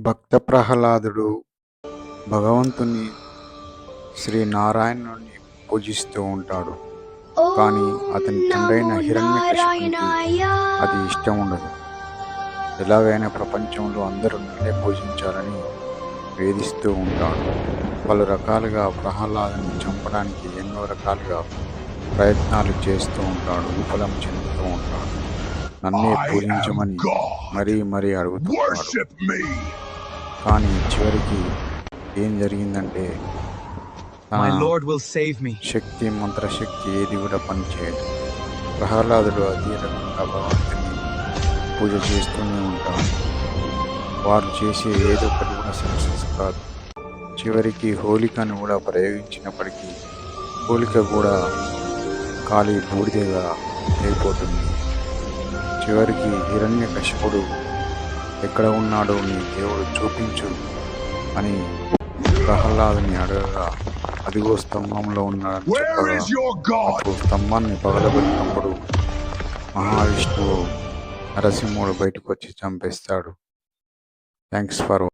భక్త ప్రహ్లాదుడు భగవంతుని శ్రీనారాయణుని పూజిస్తూ ఉంటాడు. కానీ అతని తండ్రైన హిరణ్యకశిపునికి అది ఇష్టం ఉండదు. ఎలాగైనా ప్రపంచంలో అందరూ నన్నే పూజించాలని వేధిస్తూ ఉంటాడు. పలు రకాలుగా ప్రహ్లాదుని చంపడానికి ఎన్నో రకాలుగా ప్రయత్నాలు చేస్తూ ఉంటాడు. విఫలం చెందుతూ ఉంటాడు. నన్నే పూజించమని మరీ అడుగుతున్నాడు. కానీ చివరికి ఏం జరిగిందంటే శక్తి మంత్రశక్తి ఏది కూడా పనిచేయదు. ప్రహ్లాదుడు అదే రకంగా భగవంతుని పూజ చేస్తూనే ఉంటాడు. వారు చేసే ఏదో ఒకటి కూడా సక్సెస్ కాదు. చివరికి హోలికను కూడా ప్రయోగించినప్పటికీ హోలిక కూడా ఖాళీ బూడిదగా అయిపోతుంది. చివరికి హిరణ్యకశిపుడు ఎక్కడ ఉన్నాడో నీ దేవుడు చూపించు అని ప్రహ్లాదుని అడగగా అదిగో స్తంభంలో ఉన్నాడని చెప్పగా అప్పుడు స్తంభాన్ని పగలగొట్టినప్పుడు మహావిష్ణువు నరసింహుడు బయటకు వచ్చి చంపేస్తాడు. Thanks for